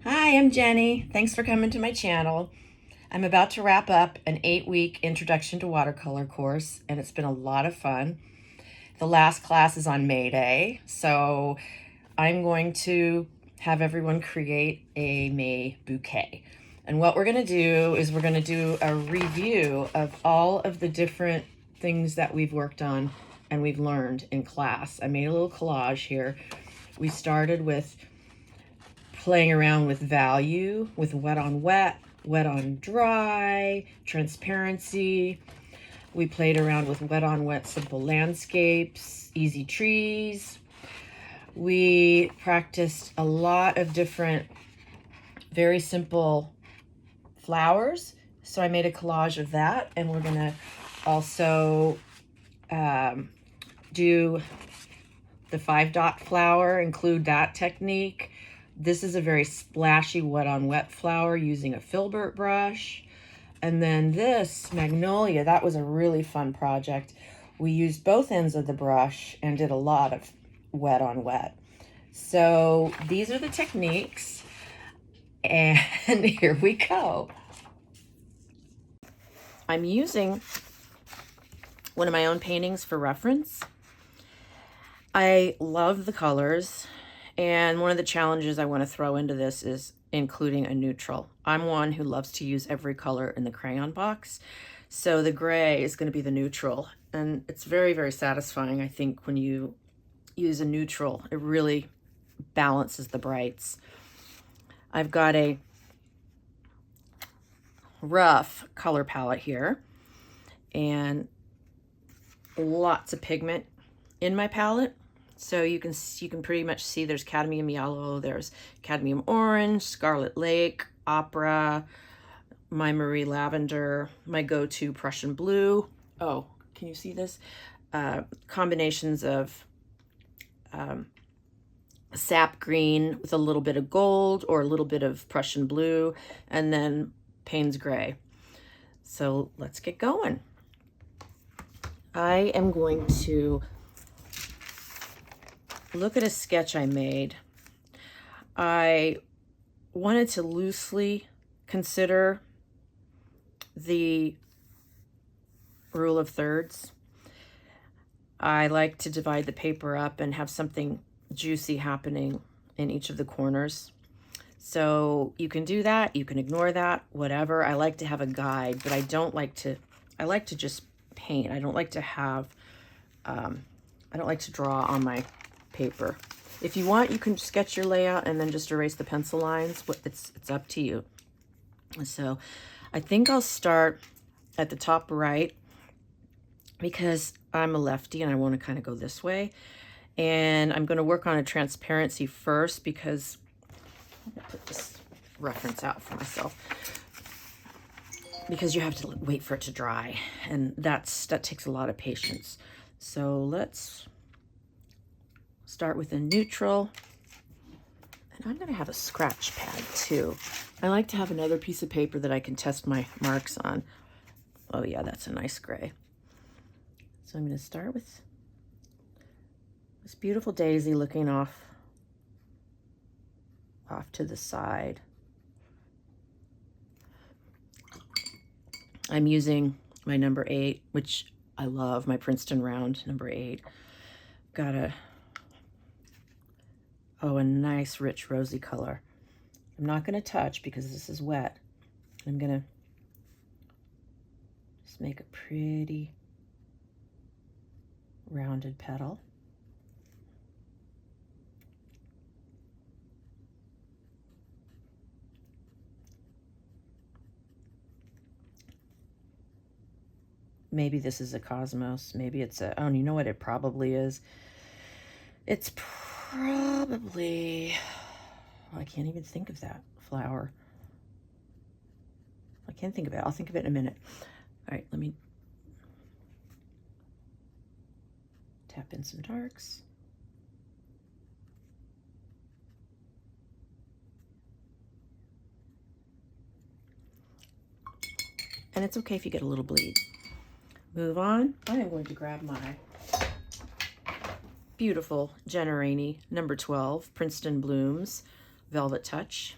Hi, I'm Jenny. Thanks for coming to my channel. I'm about to wrap up an 8-week Introduction to Watercolor course, and it's been a lot of fun. The last class is on May Day, so I'm going to have everyone create a May bouquet. And what we're going to do is we're going to do a review of all of the different things that we've worked on and we've learned in class. I made a little collage here. We started with playing around with value, with wet on wet, wet on dry, transparency. We played around with wet on wet simple landscapes, easy trees. We practiced a lot of different very simple flowers. So I made a collage of that, and we're gonna also do the 5-dot flower, include that technique. This is a very splashy wet on wet flower using a filbert brush. And then this magnolia, that was a really fun project. We used both ends of the brush and did a lot of wet on wet. So these are the techniques, and here we go. I'm using one of my own paintings for reference. I love the colors, and one of the challenges I want to throw into this is including a neutral. I'm one who loves to use every color in the crayon box, so the gray is going to be the neutral, and it's very, very satisfying. I think when you use a neutral, it really balances the brights. I've got a rough color palette here and lots of pigment in my palette. So you can pretty much see there's cadmium yellow, there's cadmium orange, Scarlet Lake, Opera, my Marie Lavender, my go-to Prussian blue. Oh, can you see this? Combinations of sap green with a little bit of gold or a little bit of Prussian blue, and then Payne's gray. So let's get going. I am going to look at a sketch I made. I wanted to loosely consider the rule of thirds. I like to divide the paper up and have something juicy happening in each of the corners. So you can do that, you can ignore that, whatever. I like to have a guide, but I like to just paint. I don't like to have, I don't like to draw on my paper. If you want, you can sketch your layout and then just erase the pencil lines. It's up to you. So I think I'll start at the top right because I'm a lefty and I want to kind of go this way. And I'm going to work on a transparency first because I'll put this reference out for myself, because you have to wait for it to dry, and that takes a lot of patience. So let's start with a neutral, and I'm going to have a scratch pad too. I like to have another piece of paper that I can test my marks on. Oh yeah, that's a nice gray. So I'm going to start with this beautiful daisy looking off to the side. I'm using my number 8, which I love, my Princeton round number 8. Got a nice rich rosy color. I'm not going to touch because this is wet. I'm going to just make a pretty rounded petal. Maybe this is a cosmos. Maybe it's a, oh, you know what it probably is? It's probably, oh, I can't even think of that flower. I can't think of it. I'll think of it in a minute. All right, let me tap in some darks. And it's okay if you get a little bleed. Move on. I am going to grab my beautiful Jenna Rainey number 12 Princeton Blooms Velvet Touch,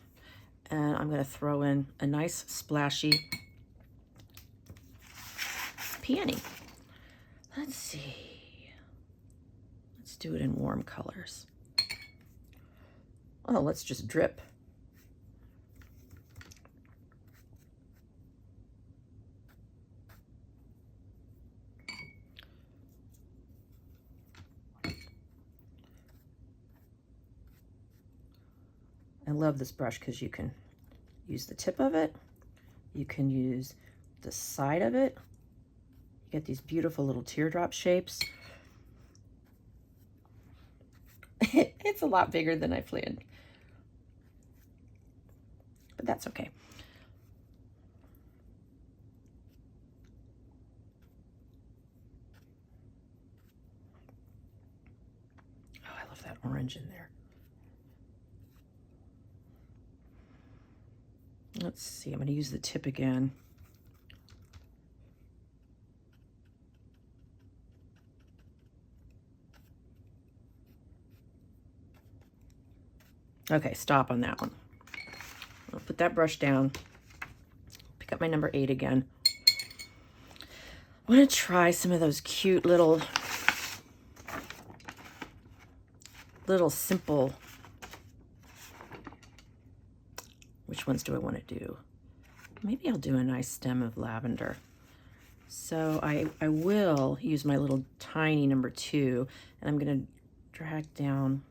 And I'm going to throw in a nice splashy peony. Let's see. Let's do it in warm colors. Oh, let's just drip. I love this brush because you can use the tip of it, you can use the side of it. You get these beautiful little teardrop shapes. It's a lot bigger than I planned, but that's okay. Oh, I love that orange in there. Let's see, I'm going to use the tip again. Okay, stop on that one. I'll put that brush down. Pick up my number 8 again. I want to try some of those cute little simple. Which ones do I want to do? Maybe I'll do a nice stem of lavender. So I will use my little tiny number 2, and I'm going to drag down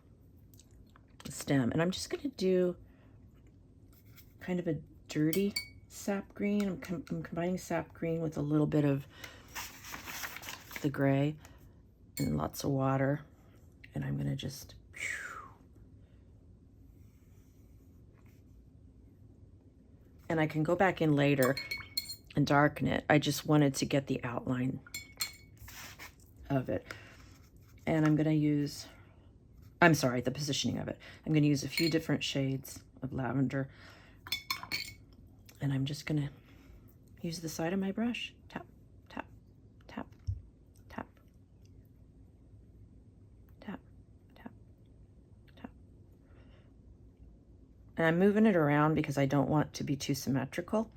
the stem. And I'm just going to do kind of a dirty sap green. I'm combining sap green with a little bit of the gray and lots of water. And I'm going to just... And I can go back in later and darken it. I just wanted to get the outline of it. And I'm going to use, I'm sorry, the positioning of it. I'm going to use a few different shades of lavender. And I'm just going to use the side of my brush. Tap, tap, tap, tap, tap, tap, tap. And I'm moving it around because I don't want it to be too symmetrical.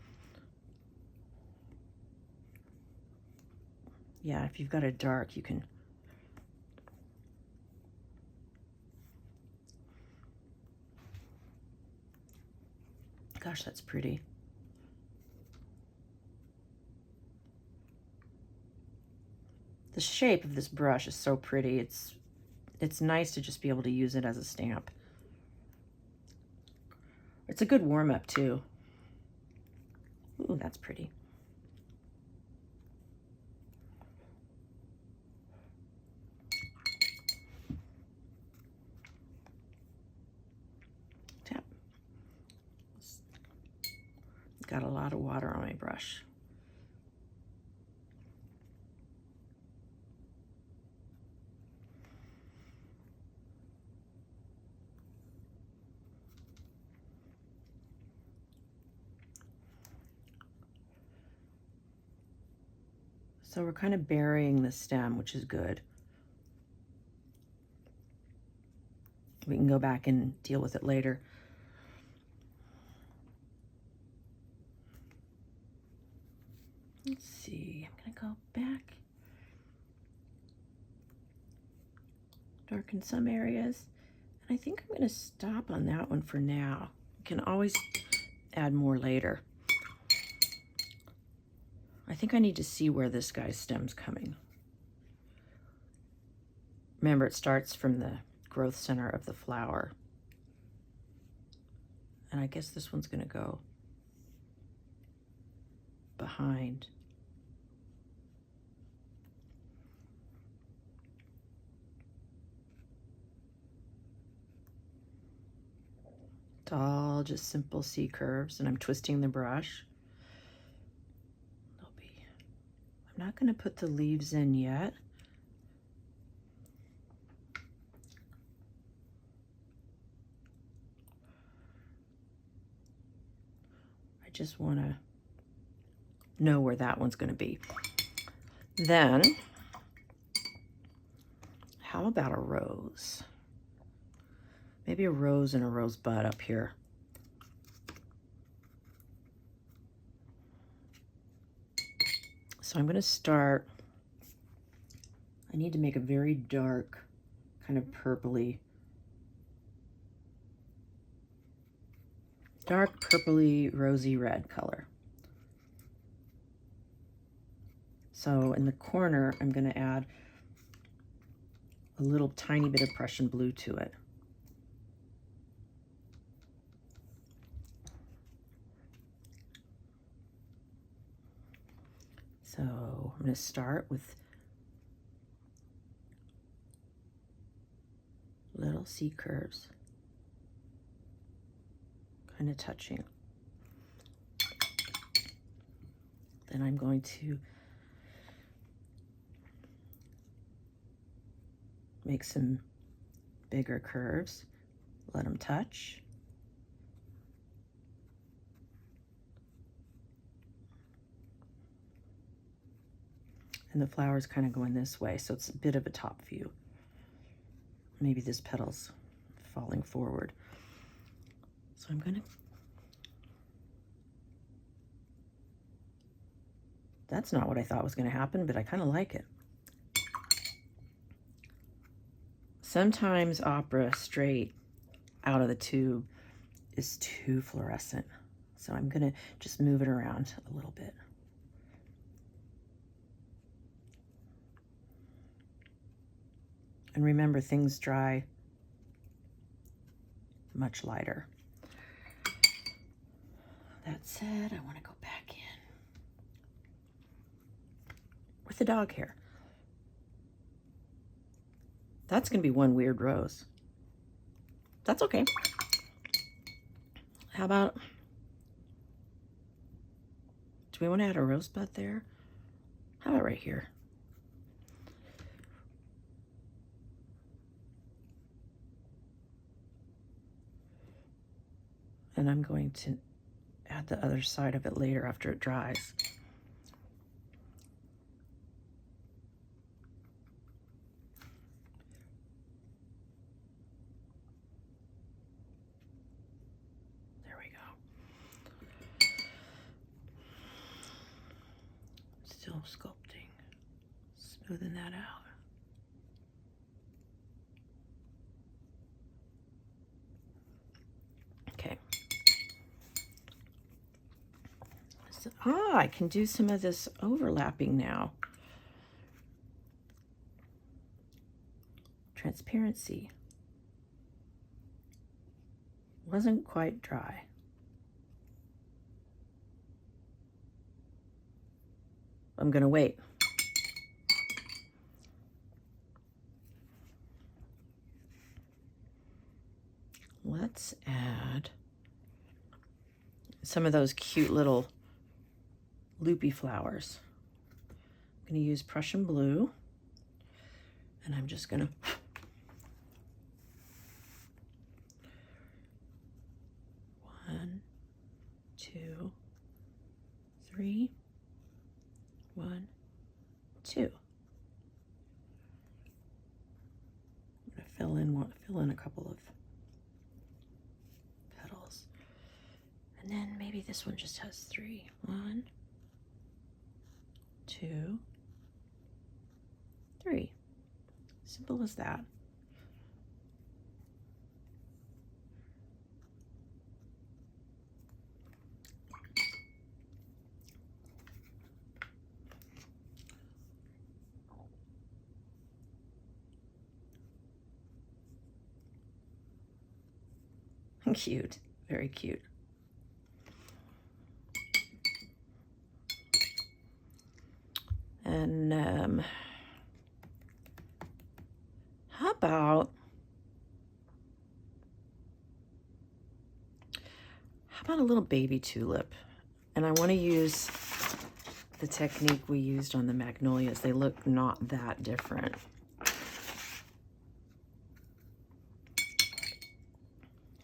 Yeah, if you've got a dark, you can. Gosh, that's pretty. The shape of this brush is so pretty. It's nice to just be able to use it as a stamp. It's a good warm-up too. Ooh, that's pretty. Tap. Got a lot of water on my brush. So we're kind of burying the stem, which is good. We can go back and deal with it later. Let's see, I'm gonna go back. Darken some areas. And I think I'm gonna stop on that one for now. You can always add more later. I think I need to see where this guy's stem's coming. Remember, it starts from the growth center of the flower. And I guess this one's gonna go behind. It's all just simple C curves, and I'm twisting the brush. I'm not going to put the leaves in yet. I just want to know where that one's going to be. Then, how about a rose? Maybe a rose and a rosebud up here. So I'm going to start, I need to make a very dark, kind of purpley, rosy red color. So in the corner, I'm going to add a little tiny bit of Prussian blue to it. So I'm going to start with little C curves, kind of touching. Then I'm going to make some bigger curves, let them touch. And the flower's kind of going this way, so it's a bit of a top view. Maybe this petal's falling forward. So I'm gonna, that's not what I thought was gonna happen, but I kind of like it. Sometimes opera straight out of the tube is too fluorescent. So I'm gonna just move it around a little bit. And remember, things dry much lighter. That said, I want to go back in with the dog hair. That's going to be one weird rose. That's okay. How about, do we want to add a rosebud there? How about right here? And I'm going to add the other side of it later after it dries. There we go. Still sculpting, smoothing that out. Okay. So, I can do some of this overlapping now. Transparency. Wasn't quite dry. I'm gonna wait. Let's add some of those cute little loopy flowers. I'm gonna use Prussian blue, and I'm just gonna one, two, three, one, two. I'm gonna fill in a couple of petals. And then maybe this one just has three. One, two, three. Simple as that. Cute, very cute. And how about a little baby tulip? And I want to use the technique we used on the magnolias. They look not that different.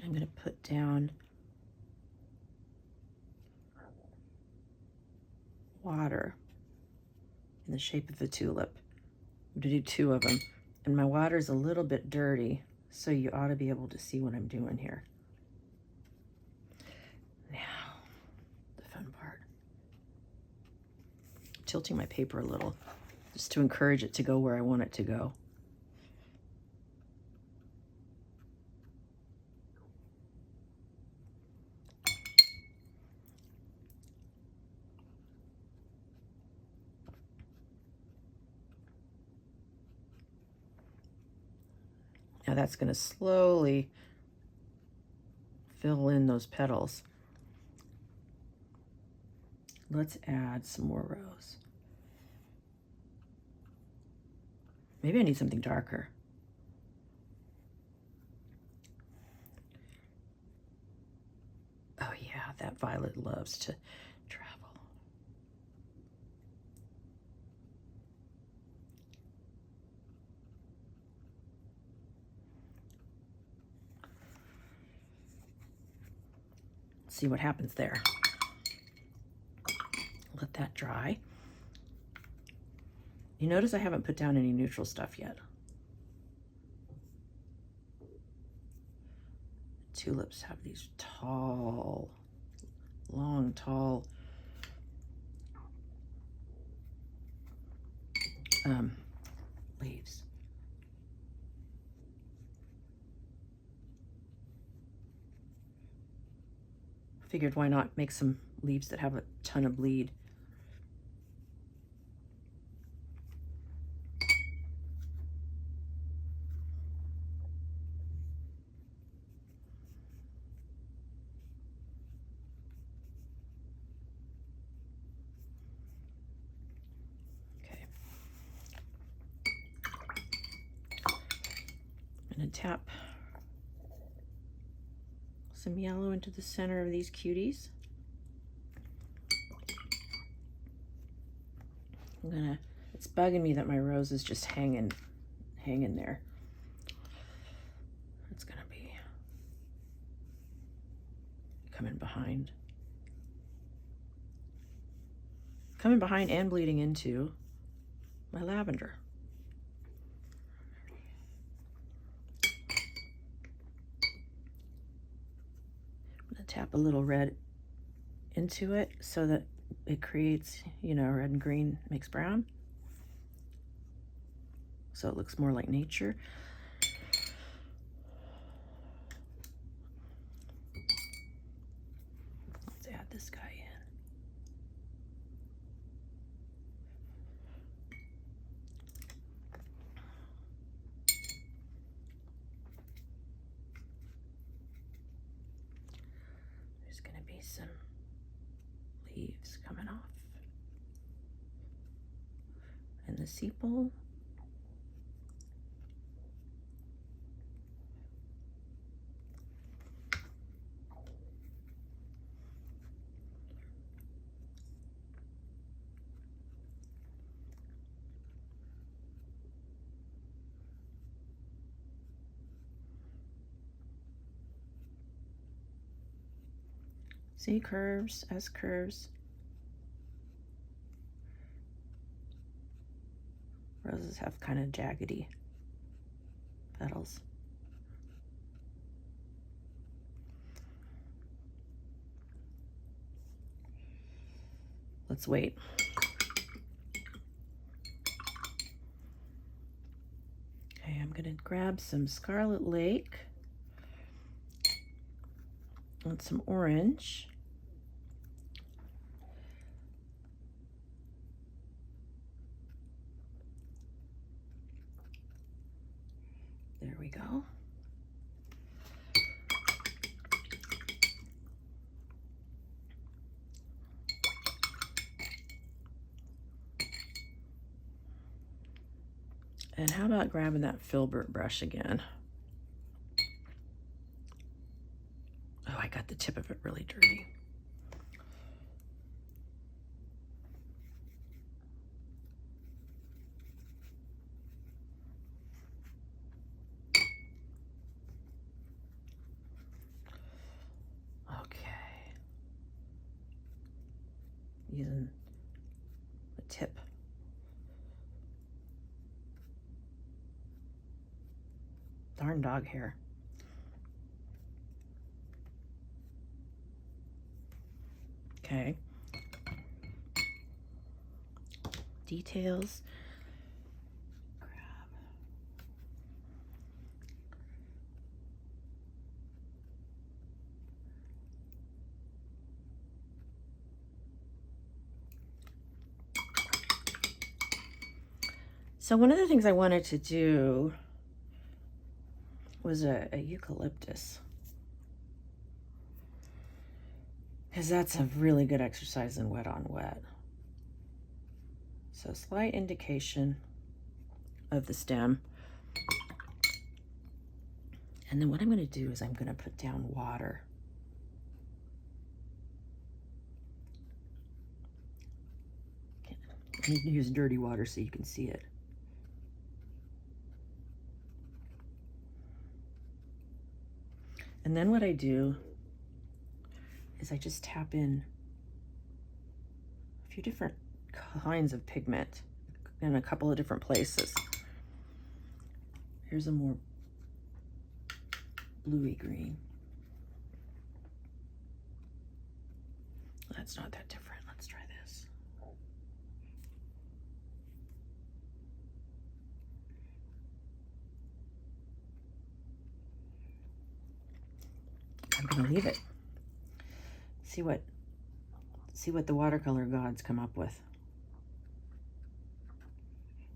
I'm going to put down water in the shape of a tulip. I'm going to do two of them. And my water is a little bit dirty, so you ought to be able to see what I'm doing here. Now, the fun part. tilting my paper a little just to encourage it to go where I want it to go. Now that's going to slowly fill in those petals. Let's add some more rose. Maybe I need something darker. Oh yeah, that violet loves to travel. Let's see what happens there. Let that dry. You notice I haven't put down any neutral stuff yet. Tulips have these tall, long, tall leaves. Figured why not make some leaves that have a ton of bleed. I'm going to tap some yellow into the center of these cuties. It's bugging me that my rose is just hanging there. It's gonna be coming behind and bleeding into my lavender. I'm gonna tap a little red into it so that it creates, you know, red and green makes brown. So it looks more like nature. Let's add this guy in. There's going to be some leaves coming off. And the sepal. See, curves as curves. Roses have kind of jaggedy petals. Let's wait. Okay, I'm gonna grab some Scarlet Lake and some orange. There we go. And how about grabbing that filbert brush again? Oh, I got the tip of it really dirty. Okay. Using the tip. Darn dog hair. Okay. details. So one of the things I wanted to do was a eucalyptus, because that's a really good exercise in wet on wet. So slight indication of the stem. And then what I'm going to do is I'm going to put down water. Okay. I need to use dirty water so you can see it. And then what I do is I just tap in a few different kinds of pigment in a couple of different places. Here's a more bluey green. That's not that different. Let's try this. I'm gonna leave it. See what the watercolor gods come up with.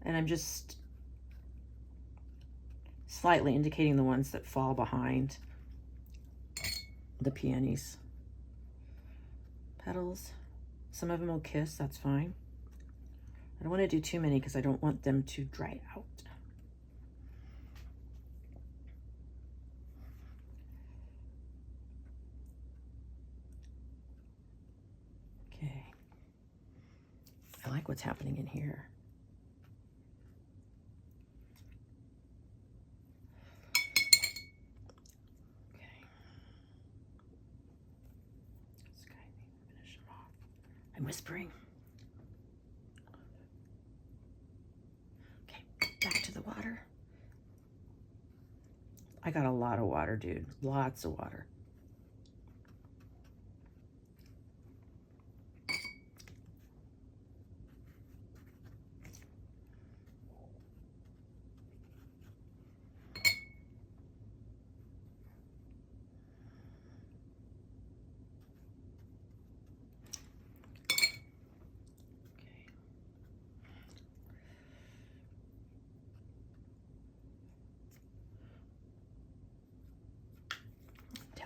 And I'm just slightly indicating the ones that fall behind the peonies. Petals, some of them will kiss, that's fine. I don't want to do too many because I don't want them to dry out. Okay. I like what's happening in here. I'm whispering. Okay, back to the water. I got a lot of water, dude. Lots of water.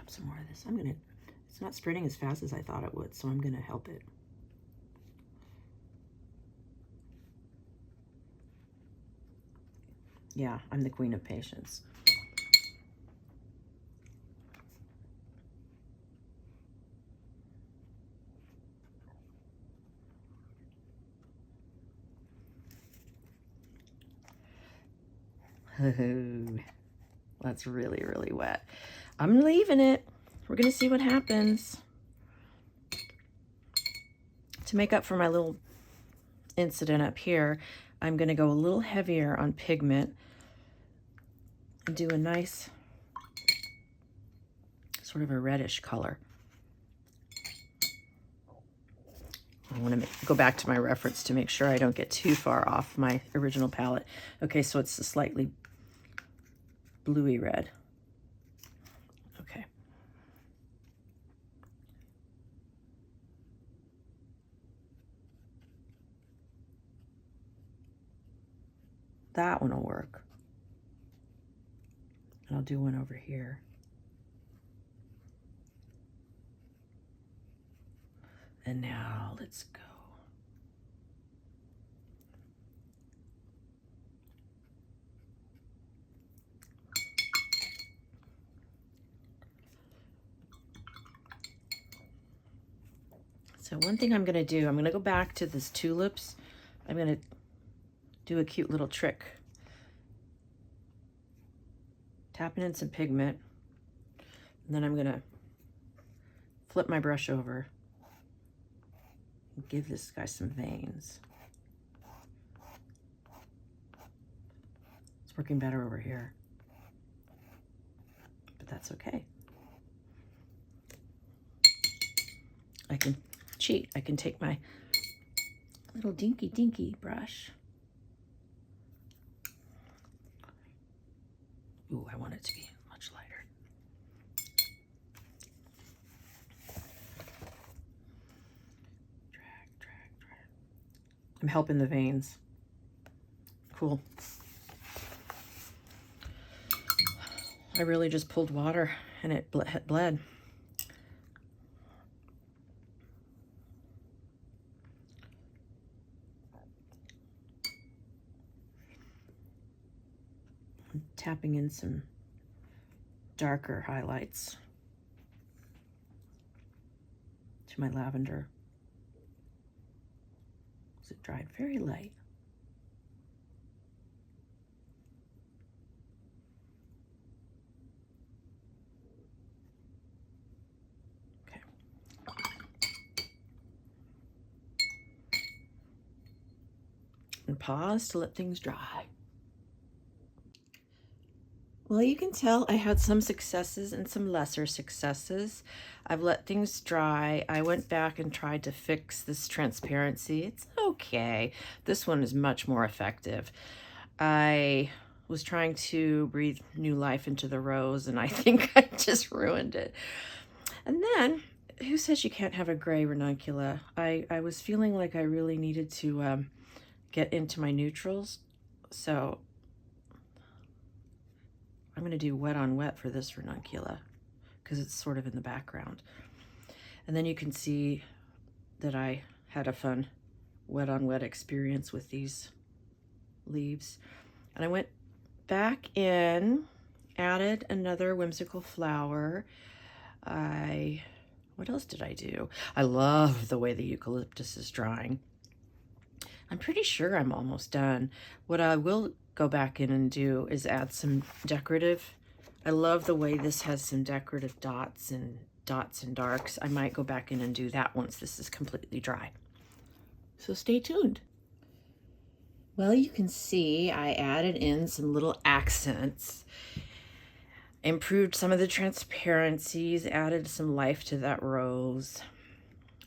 Some more of this. It's not spreading as fast as I thought it would, so I'm gonna help it. Yeah, I'm the queen of patience. That's really, really wet. I'm leaving it. We're gonna see what happens. To make up for my little incident up here, I'm gonna go a little heavier on pigment and do a nice sort of a reddish color. I want to go back to my reference to make sure I don't get too far off my original palette. Okay, so it's a slightly bluey red. Okay. That one will work. And I'll do one over here. And now let's go. So one thing I'm gonna do, I'm gonna go back to this tulips. I'm gonna do a cute little trick. Tapping in some pigment, and then I'm gonna flip my brush over and give this guy some veins. It's working better over here, but that's okay. I can cheat. I can take my little dinky dinky brush. Ooh, I want it to be much lighter. Drag, drag, drag. I'm helping the veins. Cool. I really just pulled water and it bled. I'm tapping in some darker highlights to my lavender. So it dried very light. Okay. And pause to let things dry. Well, you can tell I had some successes and some lesser successes. I've let things dry. I went back and tried to fix this transparency. It's okay. This one is much more effective. I was trying to breathe new life into the rose, and I think I just ruined it. And then, who says you can't have a gray ranunculus? I was feeling like I really needed to get into my neutrals, so I'm going to do wet on wet for this ranunculus because it's sort of in the background. And then you can see that I had a fun wet on wet experience with these leaves. And I went back in, added another whimsical flower. What else did I do? I love the way the eucalyptus is drying. I'm pretty sure I'm almost done. What I will go back in and do is add some decorative. I love the way this has some decorative dots and darks. I might go back in and do that once this is completely dry. So stay tuned. Well, you can see I added in some little accents, improved some of the transparencies, added some life to that rose,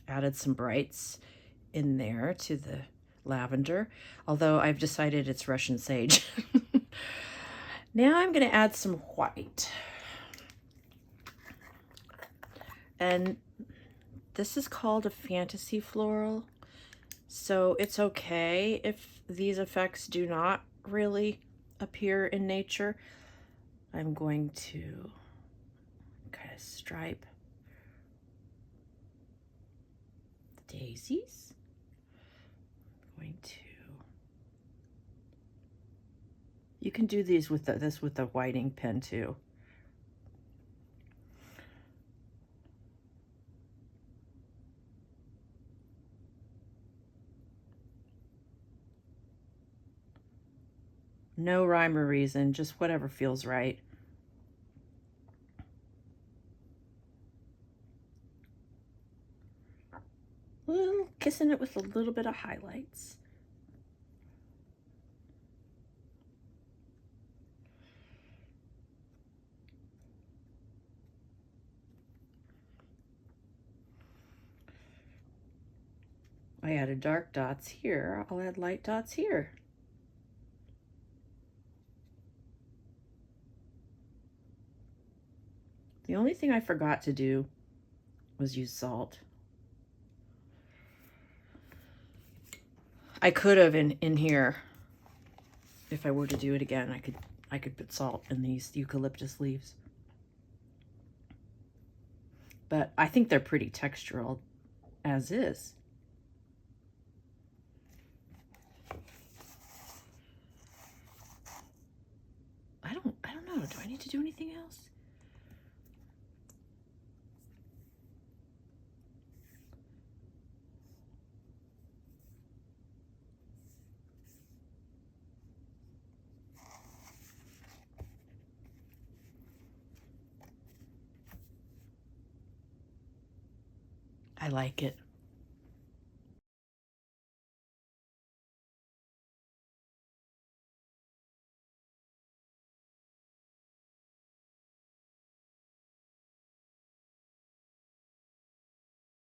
added some brights in there to the lavender, although I've decided it's Russian sage. Now I'm going to add some white. And this is called a fantasy floral, so it's okay if these effects do not really appear in nature. I'm going to kind of stripe the daisies. You can do these with this with the whiting pen too. No rhyme or reason, just whatever feels right. Kissing it with a little bit of highlights. I added dark dots here. I'll add light dots here. The only thing I forgot to do was use salt. I could have in here, if I were to do it again, I could put salt in these eucalyptus leaves. But I think they're pretty textural as is. I don't know. Do I need to do anything else? I like it.